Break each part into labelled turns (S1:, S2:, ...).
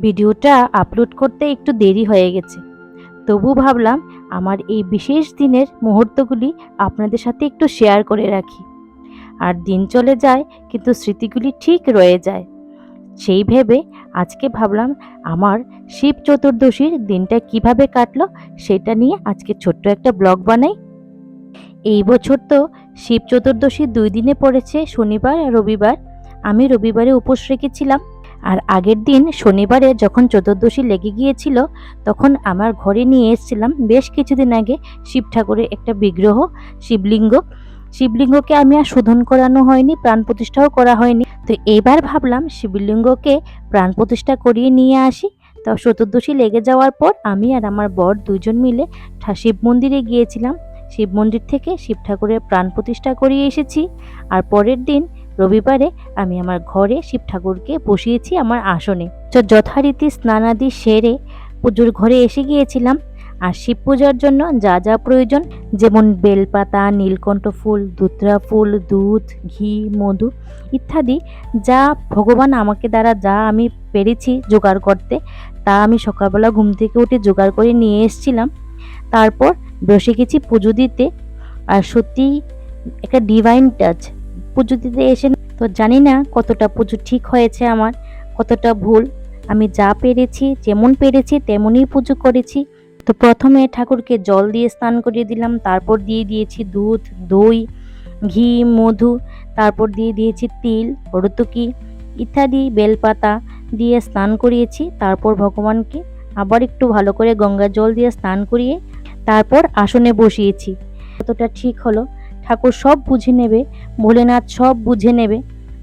S1: ভিডিওটা আপলোড করতে একটু দেরি হয়ে গেছে, তবু ভাবলাম আমার এই বিশেষ দিনের মুহূর্তগুলি আপনাদের সাথে একটু শেয়ার করে রাখি। আর দিন চলে যায় কিন্তু স্মৃতিগুলি ঠিক রয়ে যায়। সেই ভেবে আজকে ভাবলাম আমার শিব চতুর্দশীর দিনটা কিভাবে কাটলো সেটা নিয়ে আজকে ছোট্ট একটা ব্লগ বানাই। এই বছর তো শিব চতুর্দশী 2 দিনে পড়েছে, শনিবার আর রবিবার। আমি রবিবারে উপোস রেখেছিলাম। আর আগের দিন শনিবারে যখন চতুর্দশী লেগে গিয়েছিল তখন আমার ঘরে নিয়ে এসেছিলাম বেশ কিছুদিন আগে শিব ঠাকুরের একটা বিগ্রহ, শিবলিঙ্গ। শিবলিঙ্গকে আমি আর শোধন করানো হয়নি, প্রাণ প্রতিষ্ঠাও করা হয়নি। তো এবার ভাবলাম শিবলিঙ্গকে প্রাণ প্রতিষ্ঠা করিয়ে নিয়ে আসি। তো চতুর্দশী লেগে যাওয়ার পর আমি আর আমার বর দুজন মিলে শিব মন্দিরে গিয়েছিলাম। শিব মন্দির থেকে শিব ঠাকুরের প্রাণ প্রতিষ্ঠা করিয়ে এসেছি। আর পরের দিন রবিবারে আমি আমার ঘরে শিব ঠাকুরকে বসিয়েছি আমার আসনে। তো যথারীতি স্নানাদি সেরে পুজোর ঘরে এসে গিয়েছিলাম। আর শিব পূজার জন্য যা যা প্রয়োজন, যেমন বেলপাতা, নীলকণ্ঠ ফুল, ধুতরা ফুল, দুধ, ঘি, মধু ইত্যাদি, যা ভগবান আমাকে দ্বারা যা আমি পেরেছি জোগাড় করতে, তা আমি সকালবেলা ঘুম থেকে উঠে জোগাড় করে নিয়ে এসেছিলাম। তারপর বসে গেছি পুজো দিতে। আর সত্যি একটা ডিভাইন টাচ পুজো দিতে এসে। তো জানি না কতটা পুজো ঠিক হয়েছে আমার, কতটা ভুল। আমি যা পেরেছি, যেমন পেরেছি তেমনই পুজো করেছি। তো প্রথমে ঠাকুরকে জল দিয়ে স্নান করিয়ে দিলাম, তারপর দিয়ে দিয়েছি দুধ, দই, ঘি, মধু, তারপর দিয়ে দিয়েছি তিল, হরতুকি ইত্যাদি, বেলপাতা দিয়ে স্নান করিয়েছি। তারপর ভগবানকে আবার একটু ভালো করে গঙ্গা জল দিয়ে স্নান করিয়ে তারপর আসনে বসিয়েছি। কতটা ঠিক হলো, ঠাকুর সব বুঝে নেবে, ভোলেনাথ সব বুঝে নেবে।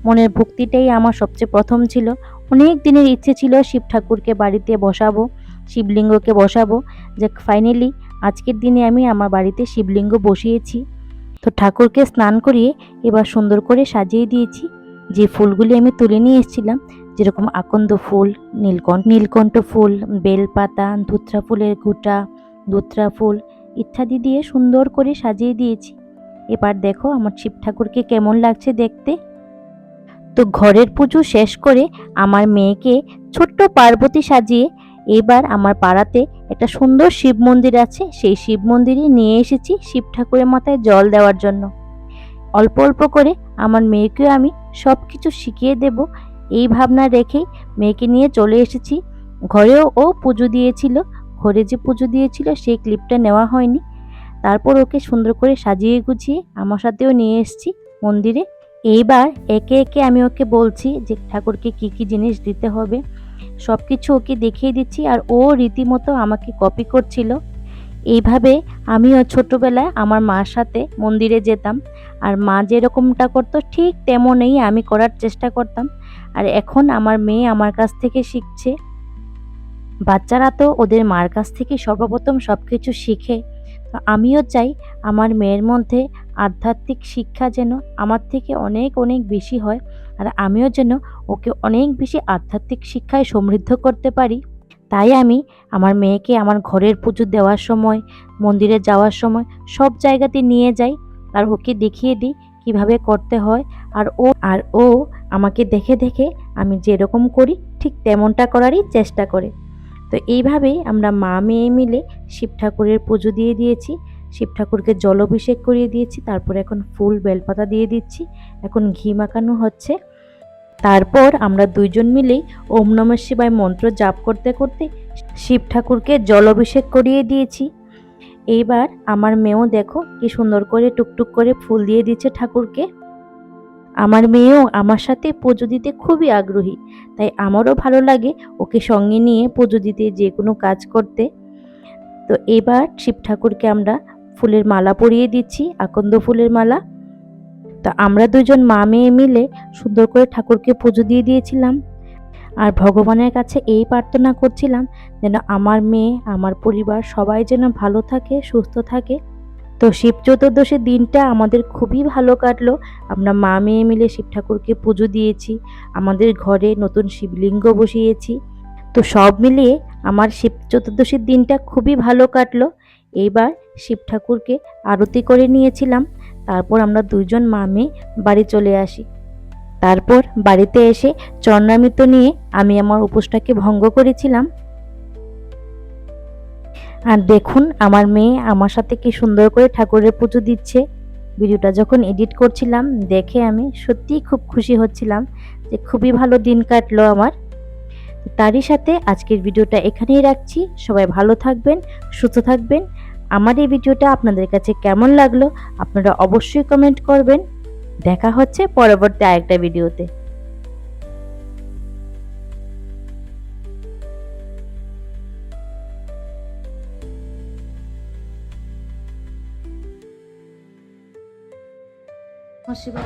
S1: মনের ভক্তিটাই আমার সবচেয়ে প্রথম ছিল। অনেক দিনের ইচ্ছে ছিল শিব ঠাকুরকে বাড়িতে বসাবো, শিবলিঙ্গকে বসাবো। যে ফাইনালি আজকের দিনে আমি আমার বাড়িতে শিবলিঙ্গ বসিয়েছি। তো ঠাকুরকে স্নান করিয়ে এবার সুন্দর করে সাজিয়ে দিয়েছি। যে ফুলগুলি আমি তুলে নিয়ে এসেছিলাম, যেরকম আকন্দ ফুল, নীলকণ্ঠ ফুল, বেলপাতা, ধুতরা ফুলের গুটা, ধুতরা ফুল ইত্যাদি দিয়ে সুন্দর করে সাজিয়ে দিয়েছি। এবার দেখো আমার শিব ঠাকুরকে কেমন লাগছে দেখতে। তো ঘরের পুজো শেষ করে আমার মেয়েকে ছোট্ট পার্বতী সাজিয়ে এবার আমার পাড়াতে একটা সুন্দর শিব মন্দির আছে, সেই শিব মন্দিরে নিয়ে এসেছি শিব ঠাকুরের মাথায় জল দেওয়ার জন্য। অল্প অল্প করে আমার মেয়েকেও আমি সব কিছু শিখিয়ে দেব, এই ভাবনা রেখেই মেয়েকে নিয়ে চলে এসেছি। ঘরেও ও পুজো দিয়েছিল, ঘরে যে পুজো দিয়েছিল সেই ক্লিপটা নেওয়া হয়নি। তারপর ওকে সুন্দর করে সাজিয়ে গুছিয়ে আমার সাথেও নিয়ে এসেছি মন্দিরে। এইবার একে একে আমি ওকে বলছি যে ঠাকুরকে কি কি জিনিস দিতে হবে, সব কিছু ওকে দেখিয়ে দিচ্ছি। আর ও রীতিমতো আমাকে কপি করছিল। এইভাবে আমিও ছোটবেলায় আমার মার সাথে মন্দিরে যেতাম, আর মা যেরকমটা করতো ঠিক তেমনই আমি করার চেষ্টা করতাম। আর এখন আমার মেয়ে আমার কাছ থেকে শিখছে। বাচ্চারা তো ওদের মার কাছ থেকে সর্বপ্রথম সব কিছু শিখে। তো আমিও চাই আমার মেয়ের মধ্যে আধ্যাত্মিক শিক্ষা যেন আমার থেকে অনেক অনেক বেশি হয়, আর আমিও যেন ওকে অনেক বেশি আধ্যাত্মিক শিক্ষায় সমৃদ্ধ করতে পারি। তাই আমি আমার মেয়েকে আমার ঘরের পুজো দেওয়ার সময়, মন্দিরে যাওয়ার সময় সব জায়গাতে নিয়ে যাই, আর ওকে দেখিয়ে দিই কিভাবে করতে হয়। আর ও আমাকে দেখে দেখে আমি যেরকম করি ঠিক তেমনটা করারই চেষ্টা করে। তো এইভাবেই আমরা মা মেয়ে মিলে শিব ঠাকুরের পুজো দিয়ে দিয়েছি। শিব ঠাকুরকে জলাভিষেক করিয়ে দিয়েছি। তারপর এখন ফুল বেলপাতা দিয়ে দিচ্ছি, এখন ঘি মাখানো হচ্ছে। তারপর আমরা দুইজন মিলেই ওম নমঃ শিবায় মন্ত্র জাপ করতে করতে শিব ঠাকুরকে জলাভিষেক করিয়ে দিয়েছি। এইবার আমার মেয়েও দেখো কি সুন্দর করে টুকটুক করে ফুল দিয়ে দিচ্ছে ঠাকুরকে। আমার মেয়েও আমার সাথে পুজো দিতে খুবই আগ্রহী, তাই আমারও ভালো লাগে ওকে সঙ্গে নিয়ে পুজো দিতে, যে কোনো কাজ করতে। তো এবার শিব ঠাকুরকে আমরা ফুলের মালা পরিয়ে দিচ্ছি, আকন্দ ফুলের মালা। তো আমরা দুজন মা মেয়ে মিলে সুন্দর করে ঠাকুরকে পুজো দিয়ে দিয়েছিলাম। আর ভগবানের কাছে এই প্রার্থনা করছিলাম যেন আমার মেয়ে, আমার পরিবার সবাই যেন ভালো থাকে, সুস্থ থাকে। তো শিব চতুর্দশীর দিনটা আমাদের খুবই ভালো কাটলো। আমরা মা মেয়ে মিলে শিব ঠাকুরকে পুজো দিয়েছি, আমাদের ঘরে নতুন শিবলিঙ্গ বসিয়েছি। তো সব মিলিয়ে আমার শিব চতুর্দশীর দিনটা খুবই ভালো কাটলো। এইবার শিব ঠাকুরকে আরতি করে নিয়েছিলাম। তারপর আমরা দুইজন মা মেয়ে বাড়ি চলে আসি। তারপর বাড়িতে এসে চরণামৃত নিয়ে আমি আমার উপোসটাকে ভঙ্গ করেছিলাম। আর দেখুন আমার মেয়ে আমার সাথে কি সুন্দর করে ঠাকুরের পুজো দিচ্ছে। ভিডিওটা যখন এডিট করছিলাম দেখে আমি সত্যিই খুব খুশি হচ্ছিলাম যে খুবই ভালো দিন কাটলো আমার। তারই সাথে আজকের ভিডিওটা এখানেই রাখছি। সবাই ভালো থাকবেন, সুস্থ থাকবেন। আমার এই ভিডিওটা আপনাদের কাছে কেমন লাগলো আপনারা অবশ্যই কমেন্ট করবেন। দেখা হচ্ছে পরবর্তী আরেকটা ভিডিওতে।
S2: শিবা